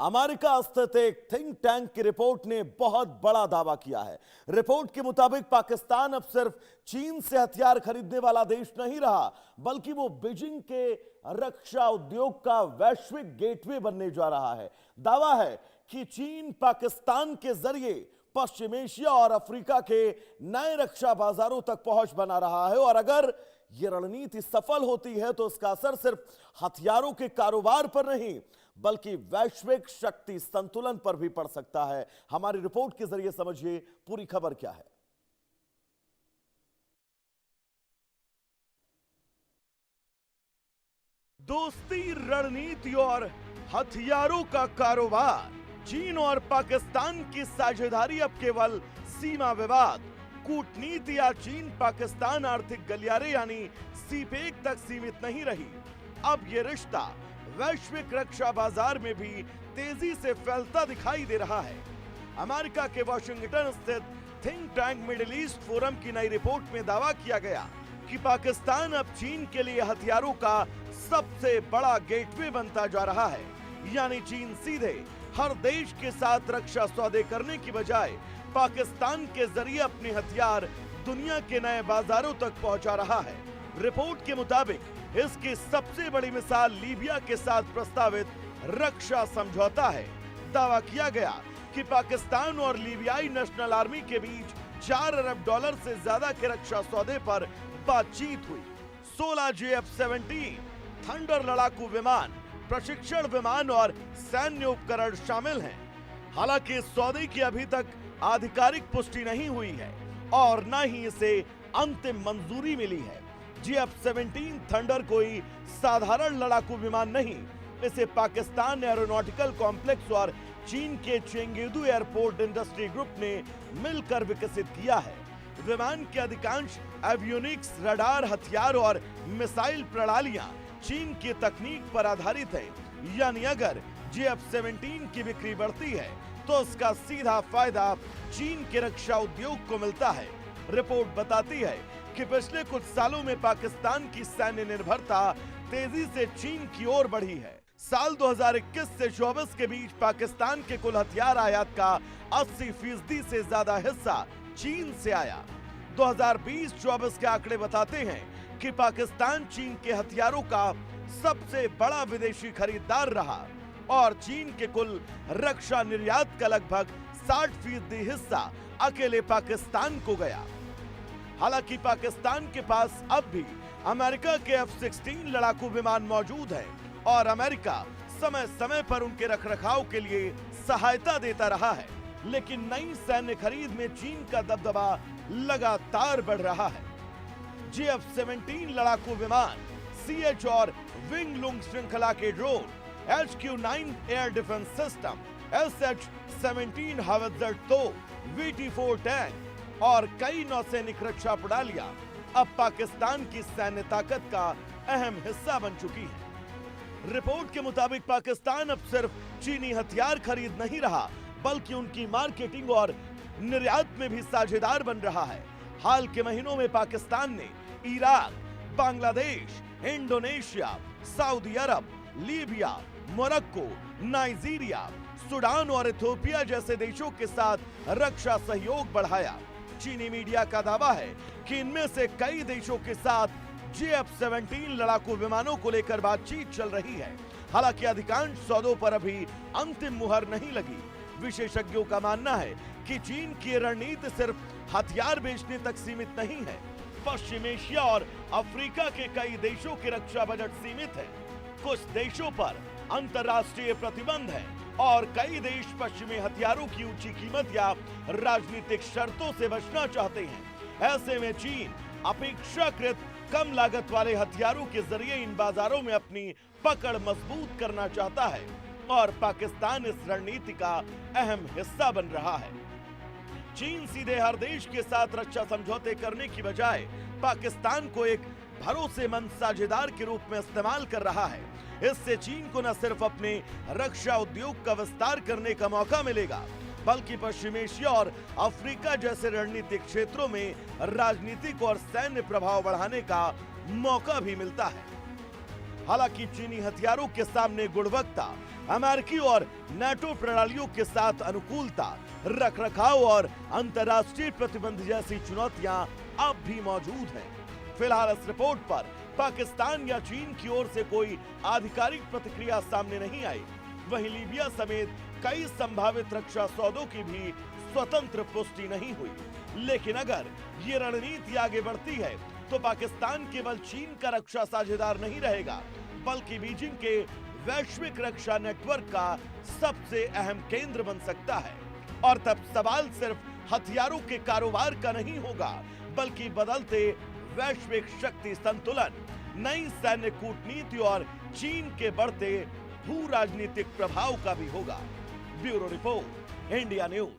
America स्थित एक think tank की रिपोर्ट ने बहुत बड़ा दावा किया है। रिपोर्ट के मुताबिक पाकिस्तान अब सिर्फ चीन से हथियार खरीदने वाला देश नहीं रहा, बल्कि वो बीजिंग के रक्षा उद्योग का वैश्विक गेटवे बनने जा रहा है। दावा है कि चीन पाकिस्तान के जरिए पश्चिम एशिया और अफ्रीका के नए रक्षा बाजारों तक पहुंच बना रहा है, और अगर यह रणनीति सफल होती है तो इसका असर सिर्फ हथियारों के कारोबार पर नहीं, बल्कि वैश्विक शक्ति संतुलन पर भी पड़ सकता है। हमारी रिपोर्ट के जरिए समझिए पूरी खबर क्या है। दोस्ती, रणनीति और हथियारों का कारोबार। चीन और पाकिस्तान की साझेदारी अब केवल सीमा विवाद, कूटनीति या चीन पाकिस्तान आर्थिक गलियारे यानी सीपेक तक सीमित नहीं रही। अब यह रिश्ता वैश्विक रक्षा बाजार में भी तेजी से फैलता दिखाई दे रहा है। अमेरिका के वॉशिंगटन स्थित think tank middle east forum की नई रिपोर्ट में दावा किया गया कि पाकिस्तान अब चीन के लिए हथियारों का सबसे बड़ा गेटवे बनता जा रहा है। यानी चीन सीधे हर देश के साथ रक्षा सौदे करने की बजाय पाकिस्तान के जरिए अपने हथियार दुनिया के नए बाजारों तक पहुंचा रहा है। रिपोर्ट के मुताबिक इसकी सबसे बड़ी मिसाल लीबिया के साथ प्रस्तावित रक्षा समझौता है। दावा किया गया कि पाकिस्तान और लीबियाई नेशनल आर्मी के बीच $4 अरब से ज्यादा के रक्षा सौदे पर बातचीत हुई। 16 JF-17 थंडर लड़ाकू विमान, प्रशिक्षण विमान और सैन्य उपकरण शामिल हैं। हालांकि इस सौदे की अभी तक आधिकारिक पुष्टि नहीं हुई है और न ही इसे अंतिम मंजूरी मिली है। JF-17 थंडर कोई साधारण लड़ाकू विमान नहीं, इसे पाकिस्तान एरोनॉटिकल कॉम्प्लेक्स और चीन के चेंगेदू एयरपोर्ट इंडस्ट्री ग्रुप ने मिलकर विकसित किया है। विमान के अधिकांश एवियोनिक्स, रडार, हथियार और मिसाइल प्रणालियां चीन की तकनीक पर आधारित है। यानी अगर JF-17 की बिक्री बढ़ती है तो इसका सीधा फायदा चीन के रक्षा उद्योग को मिलता है। रिपोर्ट बताती है कि पिछले कुछ सालों में पाकिस्तान की सैन्य निर्भरता तेजी से चीन की ओर बढ़ी है। साल 2021 से 24 के बीच पाकिस्तान के कुल हथियार आयात का 80% से ज्यादा हिस्सा चीन से आया। 2020-24 के आंकड़े बताते हैं कि पाकिस्तान चीन के हथियारों का सबसे बड़ा विदेशी खरीदार रहा और चीन के कुल रक्षा निर्यात का लगभग 60% हिस्सा अकेले पाकिस्तान को गया। हालांकि पाकिस्तान के पास अब भी अमेरिका के F-16 लड़ाकू विमान मौजूद हैं और अमेरिका समय समय पर उनके रखरखाव के लिए सहायता देता रहा है, लेकिन नई सैन्य खरीद में चीन का दबदबा लगातार बढ़ रहा है। JF-17 लड़ाकू विमान, CH और विंग लुंग श्रृंखला के drone, HQ-9 air defence system, SH-17 हावित्जर तोप, VT-4 टैंक और कई नौसैनिक रक्षा प्रणालियां अब पाकिस्तान की सैन्य ताकत का अहम हिस्सा बन चुकी है। रिपोर्ट के मुताबिक पाकिस्तान अब सिर्फ चीनी हथियार खरीद नहीं रहा, बल्कि उनकी मार्केटिंग और निर्यात में भी साझेदार बन रहा है। हाल के महीनों में पाकिस्तान ने इराक, बांग्लादेश, इंडोनेशिया, सऊदी अरब, लीबिया, मोरक्को, नाइजीरिया, सूडान और इथियोपिया जैसे देशों के साथ रक्षा सहयोग बढ़ाया। चीनी मीडिया का दावा है कि इनमें से कई देशों के साथ JF-17 लड़ाकू विमानों को लेकर बातचीत चल रही है। हालांकि अधिकांश सौदों पर अभी अंतिम मुहर नहीं लगी। विशेषज्ञों का मानना है कि चीन की रणनीति सिर्फ हथियार बेचने तक सीमित नहीं है। पश्चिम एशिया और अफ्रीका के कई देशों के रक्षा बजट सीमित है, कुछ देशों पर अंतर्राष्ट्रीय प्रतिबंध है और कई देश पश्चिमी हथियारों की ऊंची कीमत या राजनीतिक शर्तों से बचना चाहते हैं। ऐसे में चीन अपेक्षाकृत कम लागत वाले हथियारों के जरिए इन बाजारों में अपनी पकड़ मजबूत करना चाहता है और पाकिस्तान इस रणनीति का अहम हिस्सा बन रहा है। चीन सीधे हर देश के साथ रक्षा समझौते करने की बजाय पाकिस्तान को एक भरोसेमंद साझेदार के रूप में इस्तेमाल कर रहा है। इससे चीन को न सिर्फ अपने रक्षा उद्योग का विस्तार करने का मौका मिलेगा, बल्कि पश्चिम एशिया और अफ्रीका जैसे रणनीतिक क्षेत्रों में राजनीतिक और सैन्य प्रभाव बढ़ाने का मौका भी मिलता है। हालांकि चीनी हथियारों के सामने गुणवत्ता, अमेरिकी और नाटो प्रणालियों के साथ अनुकूलता, रखरखाव और अंतर्राष्ट्रीय प्रतिबंध जैसी चुनौतियां अब भी मौजूद हैं। फिलहाल इस रिपोर्ट पर पाकिस्तान या चीन की ओर से कोई आधिकारिक प्रतिक्रिया सामने नहीं आई। वहीं लीबिया समेत कई संभावित रक्षा सौदों की भी स्वतंत्र पुष्टि नहीं हुई। लेकिन अगर ये रणनीति आगे बढ़ती है तो पाकिस्तान केवल चीन का रक्षा साझेदार नहीं रहेगा, बल्कि बीजिंग के वैश्विक रक्षा नेटवर्क का सबसे अहम केंद्र बन सकता है। और तब सवाल सिर्फ हथियारों के कारोबार का नहीं होगा, बल्कि बदलते वैश्विक शक्ति संतुलन, नई सैन्य कूटनीति और चीन के बढ़ते भू राजनीतिक प्रभाव का भी होगा। Bureau report, India news.